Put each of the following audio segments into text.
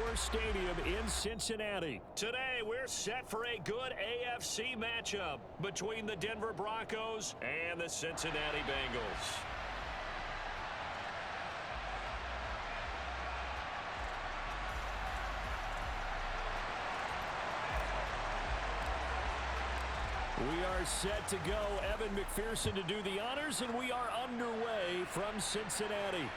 Commerce Stadium in Cincinnati. Today, we're set for a good AFC matchup between the Denver Broncos and the Cincinnati Bengals. We are set to go. Evan McPherson to do the honors, and we are underway from Cincinnati.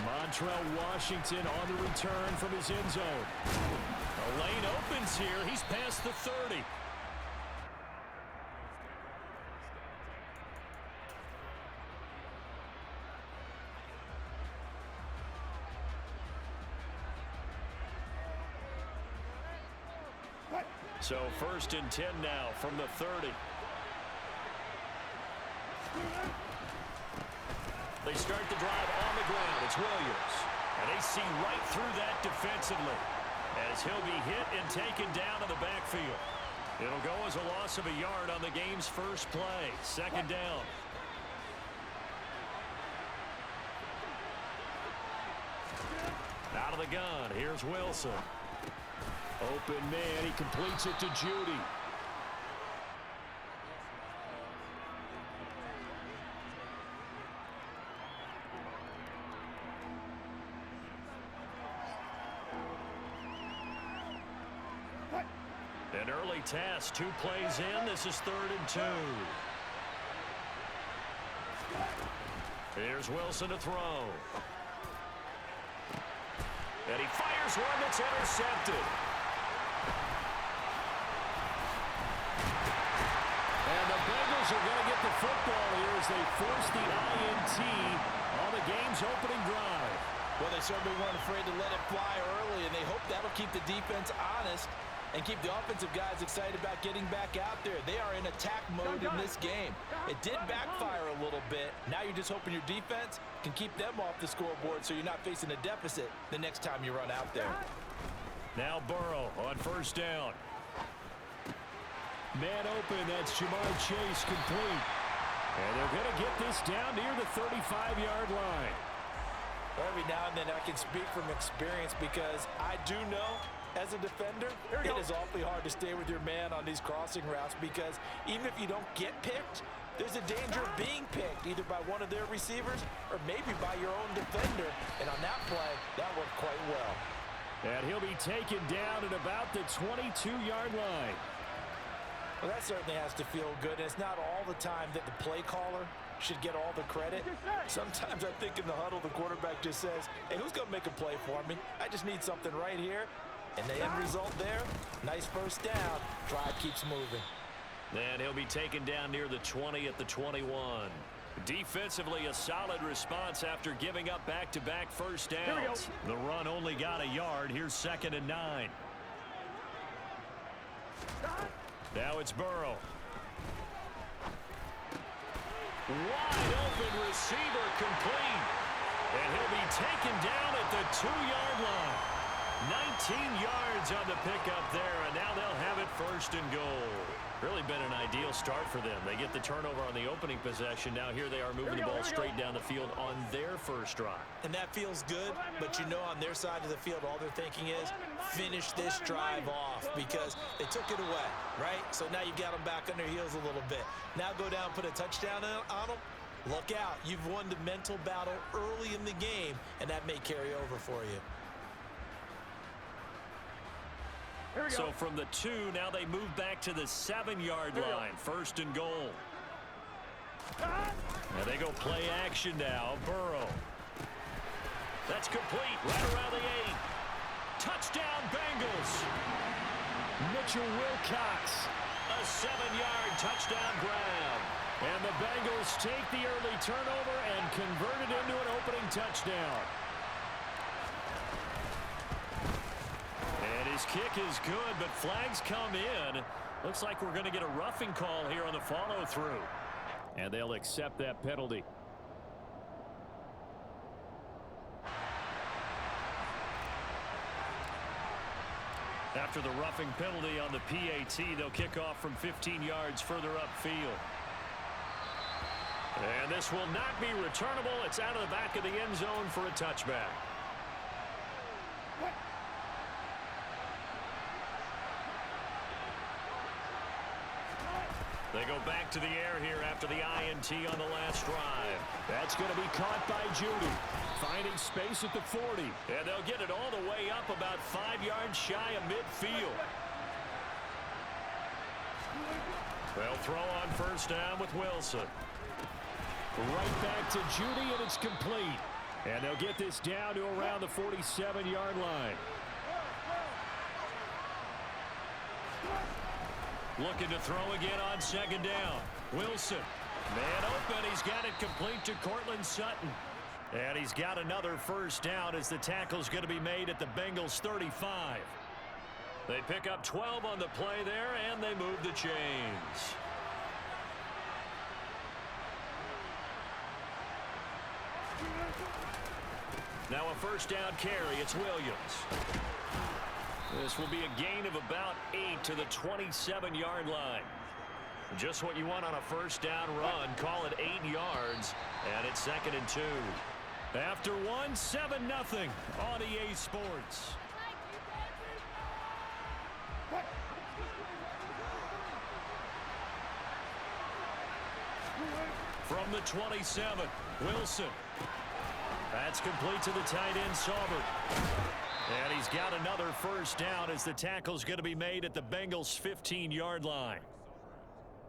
Montrell Washington on the return from his end zone. The lane opens here. He's past the 30. So 1st and 10 now from the 30. They start the drive on the ground. It's Williams. And they see right through that defensively as he'll be hit and taken down in the backfield. It'll go as a loss of a yard on the game's first play. 2nd down. Out of the gun. Here's Wilson. Open man. He completes it to Judy. An early task, 2 plays in. This is 3rd and 2. Here's Wilson to throw. And he fires one that's intercepted. And the Bengals are going to get the football here as they force the INT on the game's opening drive. Well, they certainly weren't afraid to let it fly early, and they hope that'll keep the defense honest and keep the offensive guys excited about getting back out there. They are in attack mode in this game. It did backfire a little bit. Now you're just hoping your defense can keep them off the scoreboard so you're not facing a deficit the next time you run out there. Now Burrow on 1st down. Man open, that's Jamar Chase complete. And they're going to get this down near the 35-yard line. Every now and then I can speak from experience because I do know as a defender, it is awfully hard to stay with your man on these crossing routes because even if you don't get picked, there's a danger of being picked either by one of their receivers or maybe by your own defender. And on that play, that worked quite well. And he'll be taken down at about the 22-yard line. Well, that certainly has to feel good. And it's not all the time that the play caller should get all the credit. Sometimes I think in the huddle, the quarterback just says, hey, who's going to make a play for me? I just need something right here. And the end result there, nice 1st down. Drive keeps moving. And he'll be taken down near the 20 at the 21. Defensively, a solid response after giving up back-to-back 1st downs. The run only got a yard. Here's 2nd and 9. Now it's Burrow. Wide open receiver complete. And he'll be taken down at the 2-yard line. 19 yards on the pickup there, and now they'll have it 1st and goal. Really been an ideal start for them. They get the turnover on the opening possession. Now here they are moving the ball straight down the field on their first drive. And that feels good, but you know on their side of the field all they're thinking is finish this drive off because they took it away, right? So now you've got them back on their heels a little bit. Now go down, put a touchdown on them. Look out. You've won the mental battle early in the game, and that may carry over for you. So from the 2, now they move back to the 7-yard line. 1st and goal. And they go play action now. Burrow. That's complete. Right around the 8. Touchdown, Bengals. Mitchell Wilcox. A 7-yard touchdown grab. And the Bengals take the early turnover and convert it into an opening touchdown. And his kick is good, but flags come in. Looks like we're going to get a roughing call here on the follow-through. And they'll accept that penalty. After the roughing penalty on the PAT, they'll kick off from 15 yards further upfield. And this will not be returnable. It's out of the back of the end zone for a touchback. They go back to the air here after the INT on the last drive. That's going to be caught by Judy. Finding space at the 40. And they'll get it all the way up about 5 yards shy of midfield. They'll throw on first down with Wilson. Right back to Judy, and it's complete. And they'll get this down to around the 47-yard line. Looking to throw again on second down. Wilson. Man open. He's got it complete to Cortland Sutton. And he's got another first down as the tackle's going to be made at the Bengals 35. They pick up 12 on the play there, and they move the chains. Now a first down carry. It's Williams. This will be a gain of about 8 to the 27-yard line. Just what you want on a first down run. Call it 8 yards, and it's 2nd and 2. After one, 7-0 on EA Sports. From the 27, Wilson. That's complete to the tight end, Saubert. And he's got another first down as the tackle's going to be made at the Bengals' 15-yard line.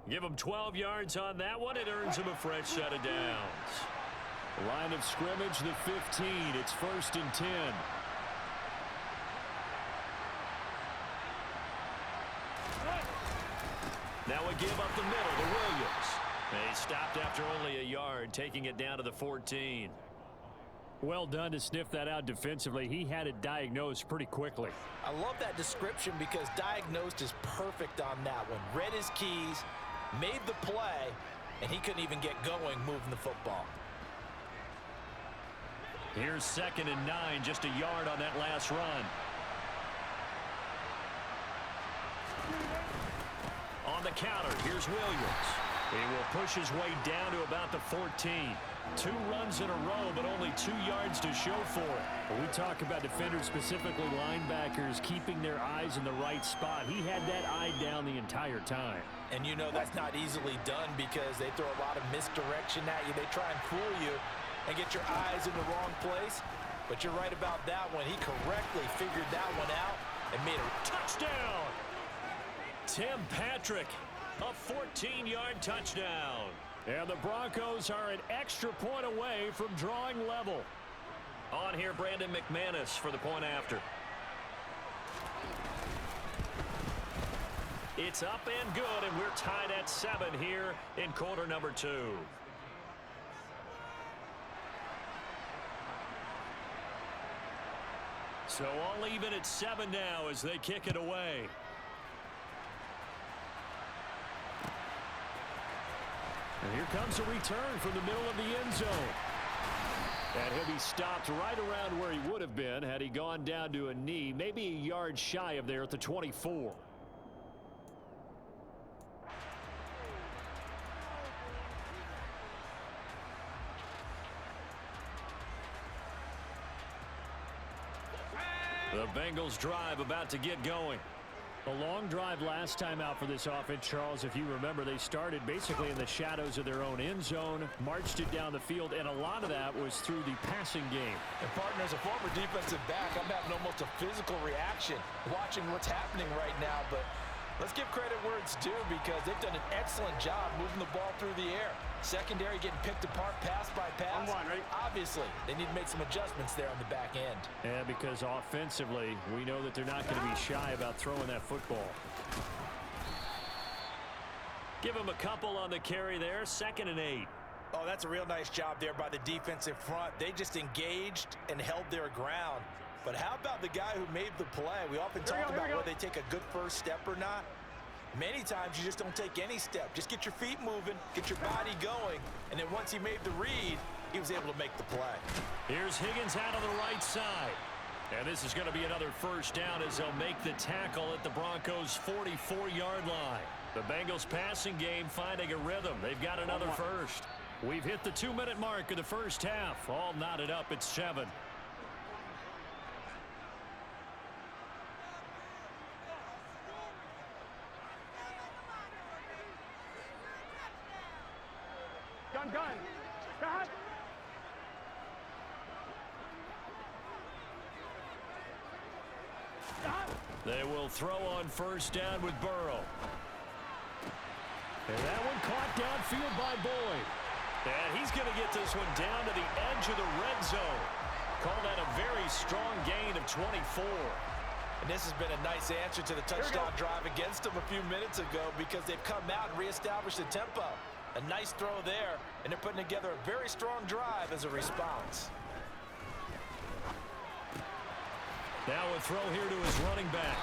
Give him 12 yards on that one. It earns him a fresh set of downs. Line of scrimmage, the 15. It's 1st and 10. Now a give up the middle to Williams. He stopped after only a yard, taking it down to the 14. Well done to sniff that out defensively. He had it diagnosed pretty quickly. I love that description because diagnosed is perfect on that one. Read his keys, made the play, and he couldn't even get going moving the football. Here's 2nd and 9, just a yard on that last run. On the counter, here's Williams. He will push his way down to about the 14. 2 runs in a row, but only 2 yards to show for it. When we talk about defenders, specifically linebackers, keeping their eyes in the right spot, he had that eye down the entire time. And you know that's not easily done because they throw a lot of misdirection at you. They try and fool you and get your eyes in the wrong place. But you're right about that one. He correctly figured that one out and made a touchdown. Tim Patrick, a 14-yard touchdown. And the Broncos are an extra point away from drawing level. On here, Brandon McManus for the point after. It's up and good, and we're tied at 7 here in quarter number 2. So all even at 7 now as they kick it away. And here comes a return from the middle of the end zone. And he'll be stopped right around where he would have been had he gone down to a knee, maybe a yard shy of there at the 24. The Bengals drive about to get going. A long drive last time out for this offense, Charles. If you remember, they started basically in the shadows of their own end zone, marched it down the field, and a lot of that was through the passing game. And, partner, as a former defensive back, I'm having almost a physical reaction watching what's happening right now. But let's give credit where it's due because they've done an excellent job moving the ball through the air. Secondary getting picked apart pass by pass. Obviously, they need to make some adjustments there on the back end. And because offensively, we know that they're not going to be shy about throwing that football. Give them a couple on the carry there. 2nd and 8. Oh, that's a real nice job there by the defensive front. They just engaged and held their ground. But how about the guy who made the play? We often talk about whether they take a good first step or not. Many times you just don't take any step. Just get your feet moving, get your body going, and then once he made the read, he was able to make the play. Here's Higgins out on the right side. And this is going to be another first down as they'll make the tackle at the Broncos' 44-yard line. The Bengals passing game finding a rhythm. They've got another first. We've hit the 2-minute mark of the first half. All knotted up at 7. They will throw on first down with Burrow. And that one caught downfield by Boyd. And he's going to get this one down to the edge of the red zone. Call that a very strong gain of 24. And this has been a nice answer to the touchdown drive against them a few minutes ago because they've come out and reestablished the tempo. A nice throw there, and they're putting together a very strong drive as a response. Now a throw here to his running back.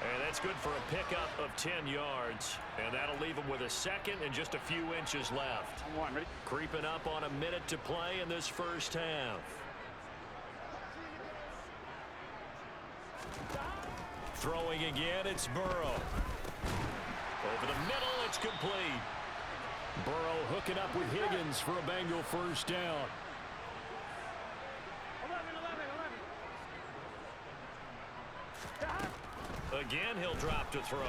And that's good for a pickup of 10 yards. And that'll leave him with a second and just a few inches left. Creeping up on a minute to play in this first half. Throwing again, it's Burrow. Over the middle, it's complete. Burrow hooking up with Higgins for a Bengal first down. Again, he'll drop to throw.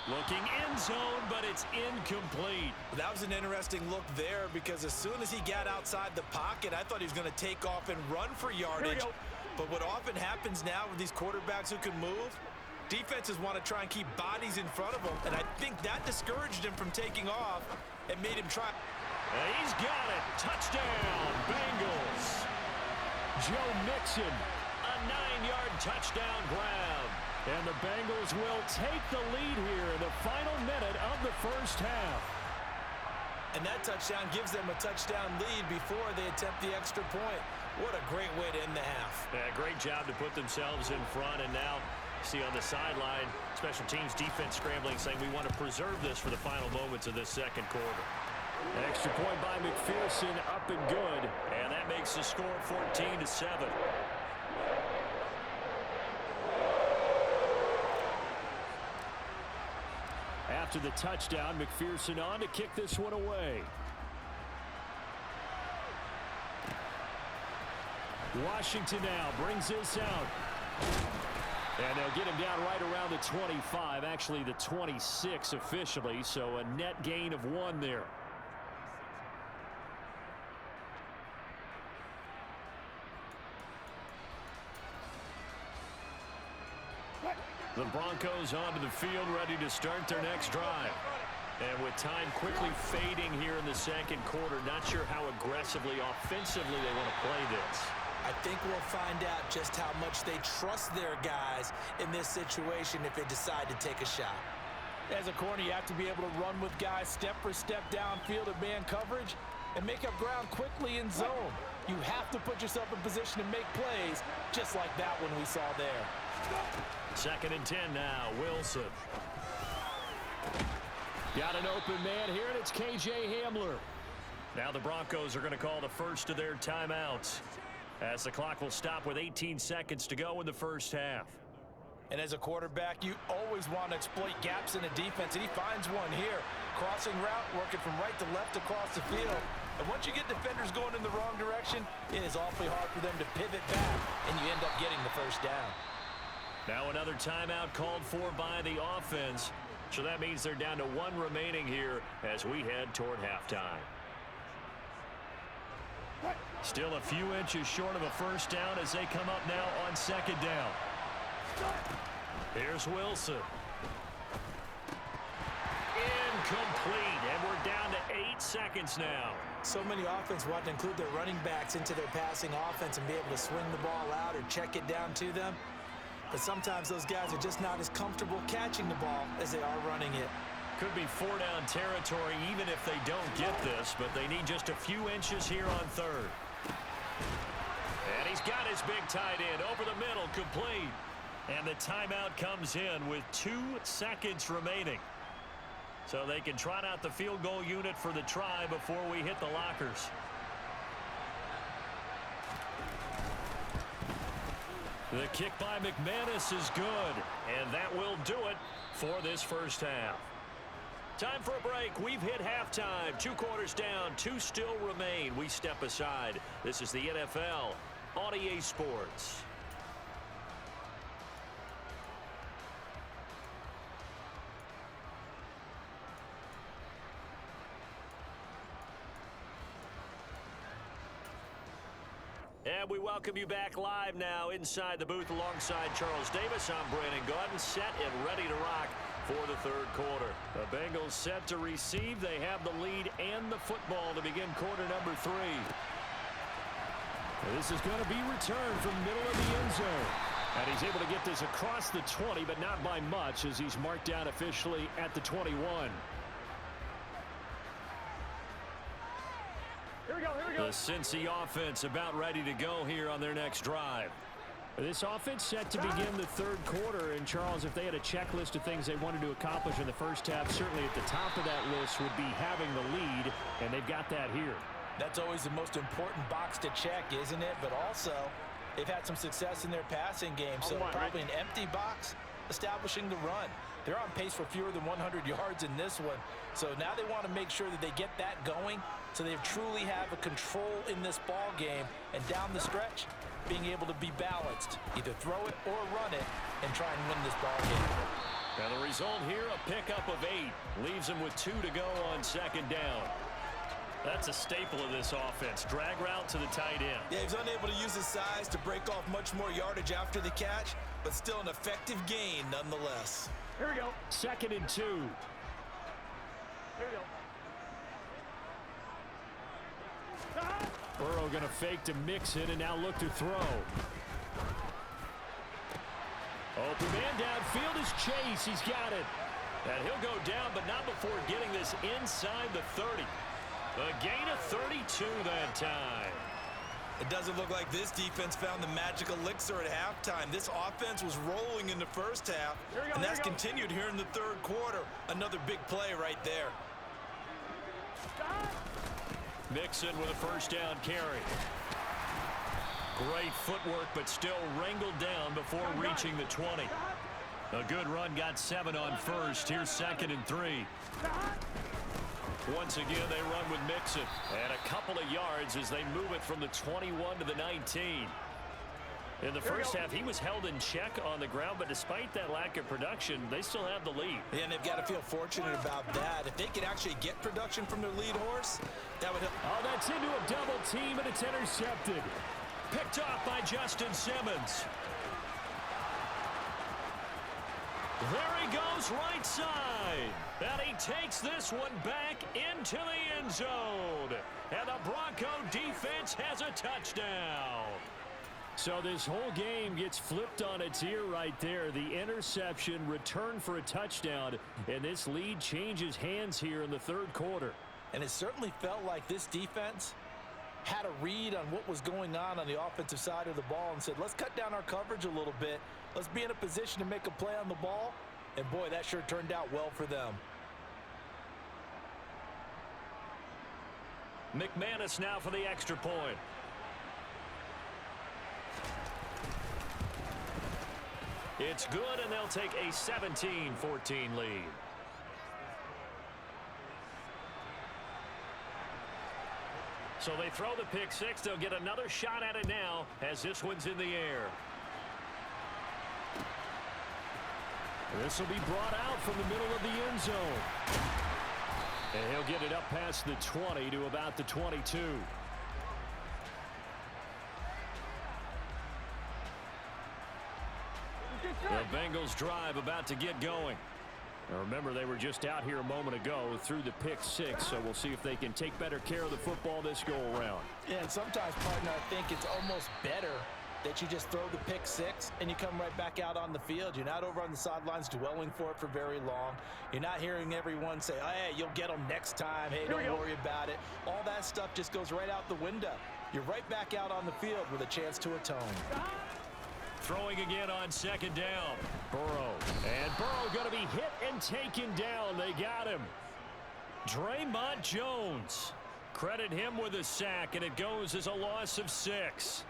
Looking end zone, but it's incomplete. That was an interesting look there because as soon as he got outside the pocket, I thought he was going to take off and run for yardage. But what often happens now with these quarterbacks who can move, defenses want to try and keep bodies in front of them, and I think that discouraged him from taking off and made him try. And he's got it. Touchdown, Bengals. Joe Mixon, a 9-yard touchdown grab. And the Bengals will take the lead here in the final minute of the first half. And that touchdown gives them a touchdown lead before they attempt the extra point. What a great way to end the half. Yeah, great job to put themselves in front, and now see on the sideline, special teams defense scrambling, saying we want to preserve this for the final moments of this second quarter. An extra point by McPherson, up and good, and that makes the score 14-7. After the touchdown, McPherson on to kick this one away. Washington now brings this out. And they'll get him down right around the 25, actually the 26 officially, so a net gain of 1 there. The Broncos onto the field, ready to start their next drive. And with time quickly fading here in the second quarter, not sure how aggressively, offensively they want to play this. I think we'll find out just how much they trust their guys in this situation if they decide to take a shot. As a corner, you have to be able to run with guys step for step downfield of man coverage and make up ground quickly in zone. You have to put yourself in position to make plays just like that one we saw there. 2nd and 10 now, Wilson. Got an open man here, and it's K.J. Hamler. Now the Broncos are going to call the first of their timeouts, as the clock will stop with 18 seconds to go in the first half. And as a quarterback, you always want to exploit gaps in a defense, and he finds one here. Crossing route, working from right to left across the field. And once you get defenders going in the wrong direction, it is awfully hard for them to pivot back, and you end up getting the first down. Now another timeout called for by the offense. So that means they're down to 1 remaining here as we head toward halftime. Still a few inches short of a first down as they come up now on 2nd down. Here's Wilson. Incomplete, and we're down to 8 seconds now. So many offense want to include their running backs into their passing offense and be able to swing the ball out or check it down to them. But sometimes those guys are just not as comfortable catching the ball as they are running it. Could be 4-down territory even if they don't get this, but they need just a few inches here on 3rd. And he's got his big tight end over the middle, complete. And the timeout comes in with 2 seconds remaining. So they can trot out the field goal unit for the try before we hit the lockers. The kick by McManus is good, and that will do it for this first half. Time for a break. We've hit halftime. 2 quarters down, 2 still remain. We step aside. This is the NFL on EA Sports. And we welcome you back live now inside the booth alongside Charles Davis. I'm Brandon Gaudin, set and ready to rock for the third quarter. The Bengals set to receive. They have the lead and the football to begin quarter number 3. This is going to be returned from middle of the end zone. And he's able to get this across the 20, but not by much as he's marked down officially at the 21. Here we go, here we go. The Cincy offense about ready to go here on their next drive. This offense set to begin the third quarter. And, Charles, if they had a checklist of things they wanted to accomplish in the first half, certainly at the top of that list would be having the lead, and they've got that here. That's always the most important box to check, isn't it? But also, they've had some success in their passing game, so probably an empty box establishing the run. They're on pace for fewer than 100 yards in this one. So now they want to make sure that they get that going so they truly have a control in this ball game. And down the stretch, being able to be balanced. Either throw it or run it and try and win this ball game. Now the result here, a pickup of 8. Leaves them with 2 to go on second down. That's a staple of this offense. Drag route to the tight end. Yeah, he's unable to use his size to break off much more yardage after the catch, but still an effective gain nonetheless. Here we go. Second and 2. Here we go. Burrow going to fake to mix it and now look to throw. Open man downfield is Chase. He's got it. And he'll go down, but not before getting this inside the 30. A gain of 32 that time. It doesn't look like this defense found the magic elixir at halftime. This offense was rolling in the first half, and that's continued here in the third quarter. Another big play right there. Mixon with a first down carry. Great footwork, but still wrangled down before reaching the 20. A good run, got 7 on first. Here's second and 3. Once again, they run with Mixon. And a couple of yards as they move it from the 21 to the 19. In the first half, he was held in check on the ground, but despite that lack of production, they still have the lead. Yeah, and they've got to feel fortunate about that. If they could actually get production from their lead horse, that would help. Oh, that's into a double team, and it's intercepted. Picked off by Justin Simmons. There he goes, right side. And he takes this one back into the end zone. And the Bronco defense has a touchdown. So this whole game gets flipped on its ear right there. The interception, return for a touchdown, and this lead changes hands here in the third quarter. And it certainly felt like this defense had a read on what was going on the offensive side of the ball and said, let's cut down our coverage a little bit. Let's be in a position to make a play on the ball. And, boy, that sure turned out well for them. McManus now for the extra point. It's good, and they'll take a 17-14 lead. So they throw the pick six. They'll get another shot at it now as this one's in the air. This will be brought out from the middle of the end zone. And he'll get it up past the 20 to about the 22. The Bengals drive about to get going. Now remember, they were just out here a moment ago through the pick six, so we'll see if they can take better care of the football this go around. Yeah, and sometimes, partner, I think it's almost better that you just throw the pick six and you come right back out on the field. You're not over on the sidelines dwelling for it for very long. You're not hearing everyone say, oh, hey, you'll get them next time. Hey, don't worry about it. All that stuff just goes right out the window. You're right back out on the field with a chance to atone. Throwing again on second down. Burrow. And Burrow going to be hit and taken down. They got him. Draymond Jones. Credit him with a sack, and it goes as a loss of 6.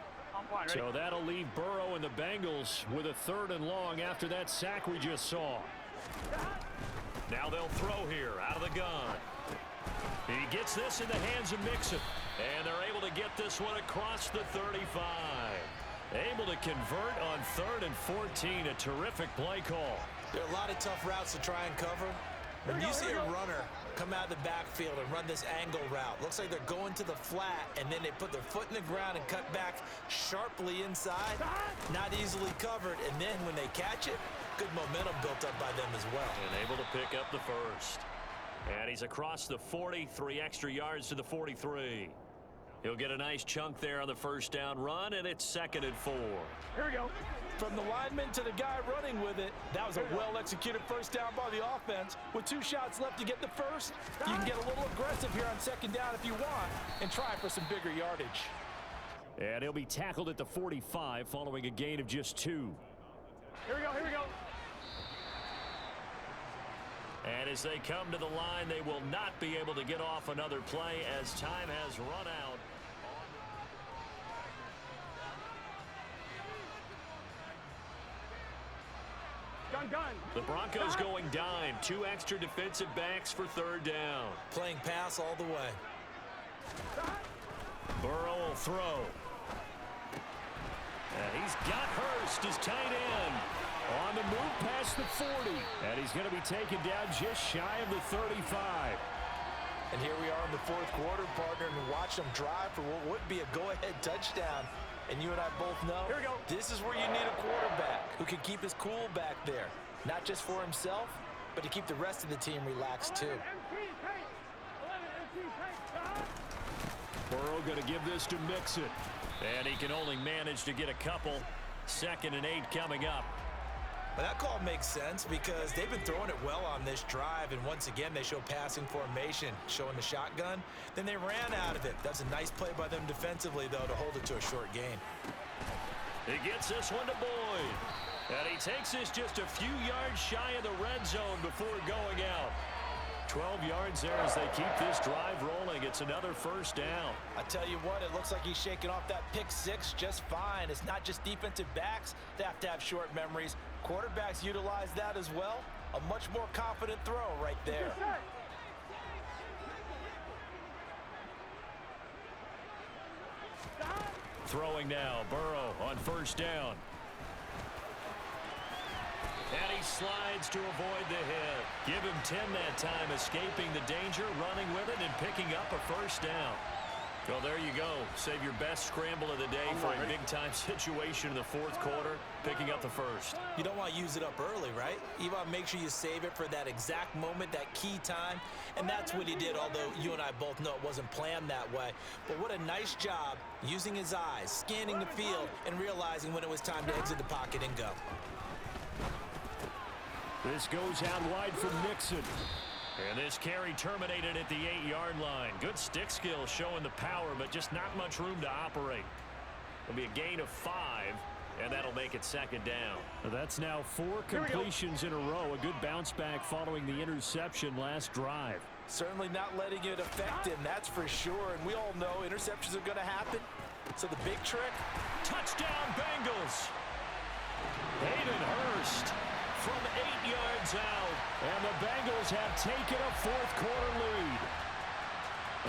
So that'll leave Burrow and the Bengals with a 3rd and long after that sack we just saw. Now they'll throw here out of the gun. He gets this in the hands of Mixon. And they're able to get this one across the 35. Able to convert on 3rd and 14. A terrific play call. There are a lot of tough routes to try and cover. When you see a runner come out of the backfield and run this angle route. Looks like they're going to the flat, and then they put their foot in the ground and cut back sharply inside. Not easily covered, and then when they catch it, good momentum built up by them as well. And able to pick up the first. And he's across the 40, 3 extra yards to the 43. He'll get a nice chunk there on the first down run, and it's 2nd and 4. Here we go. From the lineman to the guy running with it, that was a well-executed first down by the offense. With 2 shots left to get the first, you can get a little aggressive here on 2nd down if you want and try for some bigger yardage. And he'll be tackled at the 45 following a gain of just 2. Here we go, here we go. And as they come to the line, they will not be able to get off another play as time has run out. Gun. The Broncos going dime. 2 extra defensive backs for 3rd down. Playing pass all the way. Burrow will throw. And he's got Hurst, his tight end. On the move past the 40. And he's going to be taken down just shy of the 35. And here we are in the 4th quarter, partner, and watch them drive for what would be a go-ahead touchdown. And you and I both know here we go. This is where you need a quarterback who can keep his cool back there. Not just for himself, but to keep the rest of the team relaxed too. Burrow going to give this to Mixon. And he can only manage to get a couple. 2nd and 8 coming up. Well, that call makes sense because they've been throwing it well on this drive, and once again they show passing formation, showing the shotgun. Then they ran out of it. That's a nice play by them defensively, though, to hold it to a short gain. He gets this one to Boyd. And he takes this just a few yards shy of the red zone before going out. 12 yards there as they keep this drive rolling. It's another first down. I tell you what, it looks like he's shaking off that pick 6 just fine. It's not just defensive backs that have to have short memories. Quarterbacks utilize that as well. A much more confident throw right there. Throwing now, Burrow on first down. And he slides to avoid the hit. Give him 10 that time, escaping the danger, running with it, and picking up a first down. Well, there you go. Save your best scramble of the day for a big-time situation in the 4th quarter, picking up the first. You don't want to use it up early, right? You want to make sure you save it for that exact moment, that key time, and that's what he did, although you and I both know it wasn't planned that way. But what a nice job using his eyes, scanning the field, and realizing when it was time to exit the pocket and go. This goes out wide for Mixon. And this carry terminated at the 8-yard line. Good stick skill showing the power, but just not much room to operate. It'll be a gain of 5, and that'll make it 2nd down. That's now 4 completions in a row. A good bounce back following the interception last drive. Certainly not letting it affect him, that's for sure. And we all know interceptions are going to happen. So the big trick. Touchdown, Bengals. Hayden Hurst from 8 yards out. And the Bengals have taken a 4th quarter lead.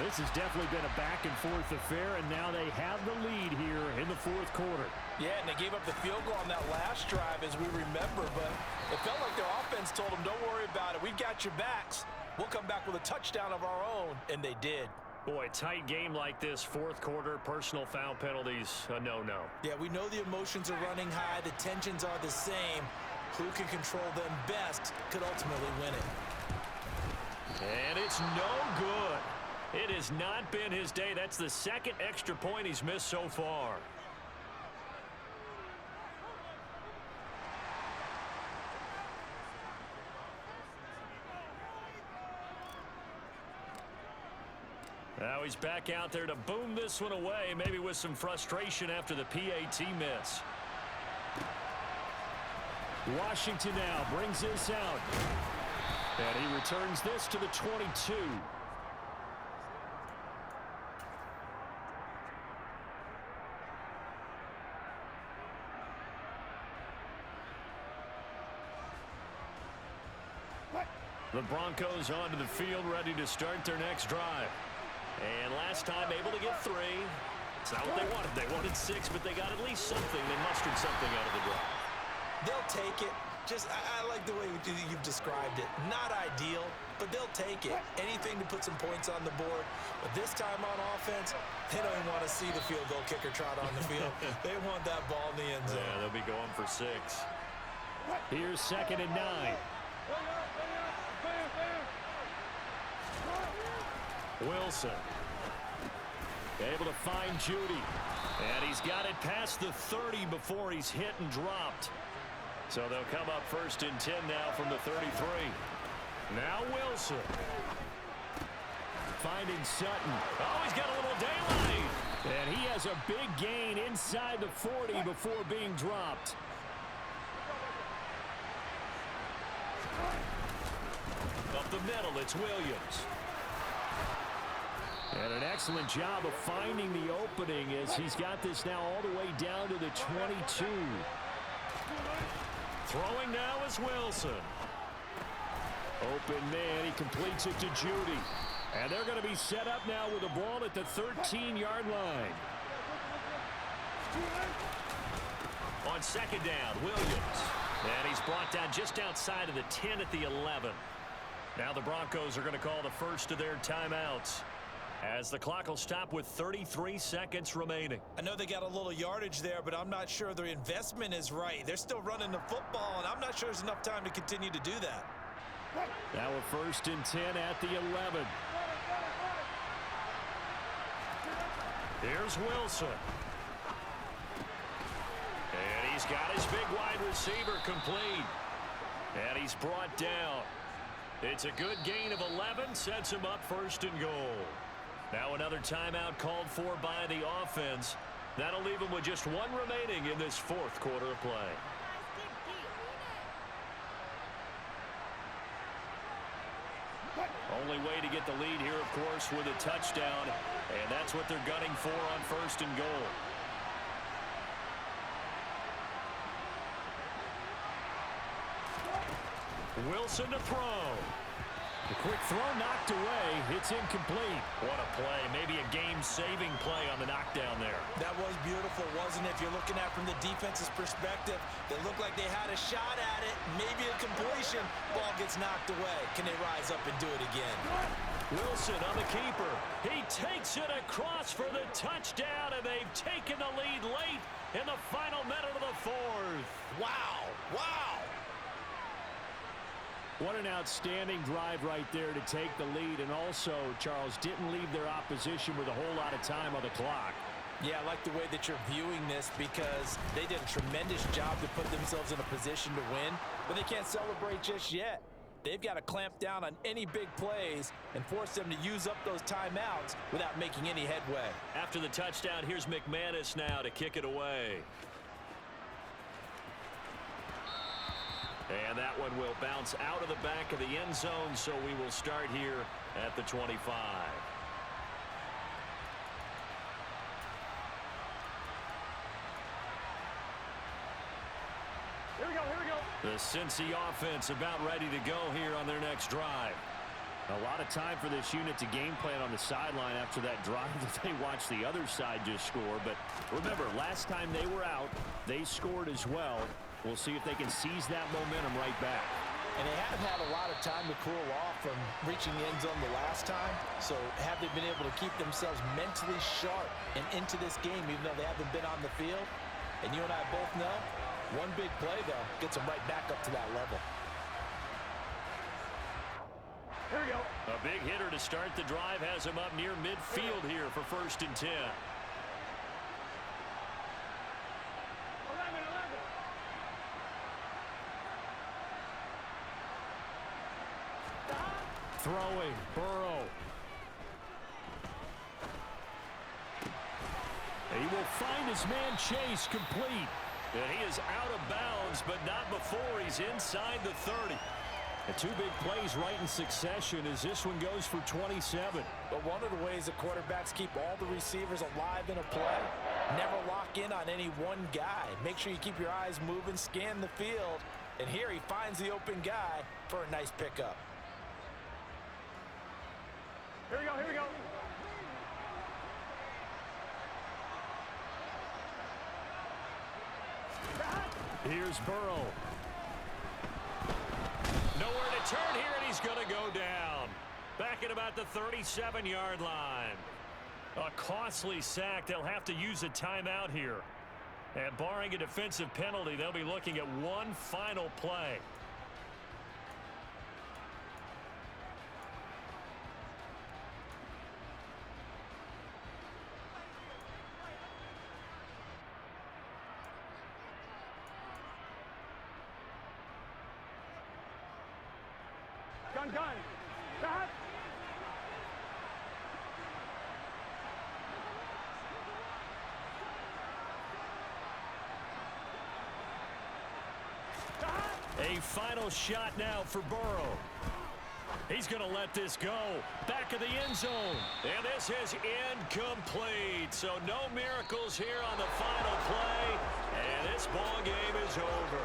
This has definitely been a back-and-forth affair, and now they have the lead here in the 4th quarter. Yeah, and they gave up the field goal on that last drive, as we remember, but it felt like their offense told them, don't worry about it. We've got your backs. We'll come back with a touchdown of our own, and they did. Boy, tight game like this, 4th quarter, personal foul penalties, a no-no. Yeah, we know the emotions are running high. The tensions are the same. Who can control them best could ultimately win it. And it's no good. It has not been his day. That's the 2nd extra point he's missed so far. Now he's back out there to boom this one away, maybe with some frustration after the PAT miss. Washington now brings this out. And he returns this to the 22. The Broncos onto the field, ready to start their next drive. And last time able to get 3. It's not what they wanted. They wanted 6, but they got at least something. They mustered something out of the drive. They'll take it. I like the way you've described it. Not ideal, but they'll take it. Anything to put some points on the board. But this time on offense, they don't even want to see the field goal kicker trot on the field. They want that ball in the end zone. Yeah, they'll be going for 6. Here's 2nd and 9. Wilson able to find Judy. And he's got it past the 30 before he's hit and dropped. So they'll come up 1st and 10 now from the 33. Now Wilson. Finding Sutton. Oh, he's got a little daylight. And he has a big gain inside the 40 before being dropped. Up the middle, it's Williams. And an excellent job of finding the opening as he's got this now all the way down to the 22. Throwing now is Wilson. Open man, he completes it to Judy. And they're going to be set up now with a ball at the 13-yard line. On 2nd down, Williams. And he's brought down just outside of the 10 at the 11. Now the Broncos are going to call the first of their timeouts, as the clock will stop with 33 seconds remaining. I know they got a little yardage there, but I'm not sure their investment is right. They're still running the football, and I'm not sure there's enough time to continue to do that. Now a 1st and 10 at the 11. Here's Wilson. And he's got his big wide receiver complete. And he's brought down. It's a good gain of 11, sets him up 1st and goal. Now another timeout called for by the offense. That'll leave him with just 1 remaining in this 4th quarter of play. Only way to get the lead here, of course, with a touchdown. And that's what they're gunning for on 1st and goal. Wilson to throw. The quick throw knocked away. It's incomplete. What a play. Maybe a game-saving play on the knockdown there. That was beautiful, wasn't it? If you're looking at it from the defense's perspective, they looked like they had a shot at it. Maybe a completion. Ball gets knocked away. Can they rise up and do it again? Wilson on the keeper. He takes it across for the touchdown, and they've taken the lead late in the final minute of the 4th. Wow. Wow. What an outstanding drive right there to take the lead, and also, Charles, didn't leave their opposition with a whole lot of time on the clock. Yeah, I like the way that you're viewing this, because they did a tremendous job to put themselves in a position to win, but they can't celebrate just yet. They've got to clamp down on any big plays and force them to use up those timeouts without making any headway. After the touchdown, here's McManus now to kick it away. And that one will bounce out of the back of the end zone, so we will start here at the 25. Here we go, here we go. The Cincy offense about ready to go here on their next drive. A lot of time for this unit to game plan on the sideline after that drive that they watched the other side just score. But remember, last time they were out, they scored as well. We'll see if they can seize that momentum right back. And they haven't had a lot of time to cool off from reaching the end zone the last time. So have they been able to keep themselves mentally sharp and into this game, even though they haven't been on the field? And you and I both know, one big play, though, gets them right back up to that level. Here we go. A big hitter to start the drive has him up near midfield here for 1st and 10. 11. Throwing, Burrow. He will find his man Chase complete. And he is out of bounds, but not before he's inside the 30. The 2 big plays right in succession as this one goes for 27. But one of the ways the quarterbacks keep all the receivers alive in a play, never lock in on any one guy. Make sure you keep your eyes moving, scan the field, and here he finds the open guy for a nice pickup. Here we go, here we go. Here's Burrow. Nowhere to turn here, and he's going to go down. Back at about the 37-yard line. A costly sack. They'll have to use a timeout here. And barring a defensive penalty, they'll be looking at one final play. Gun. Back. A final shot now for Burrow. He's going to let this go. Back of the end zone. And this is incomplete. So no miracles here on the final play. And this ball game is over.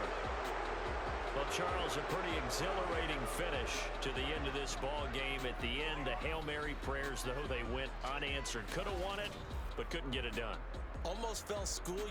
Well, Charles, a pretty exhilarating finish to the end of this ball game. At the end, the Hail Mary prayers, though, they went unanswered. Could have won it, but couldn't get it done. Almost fell school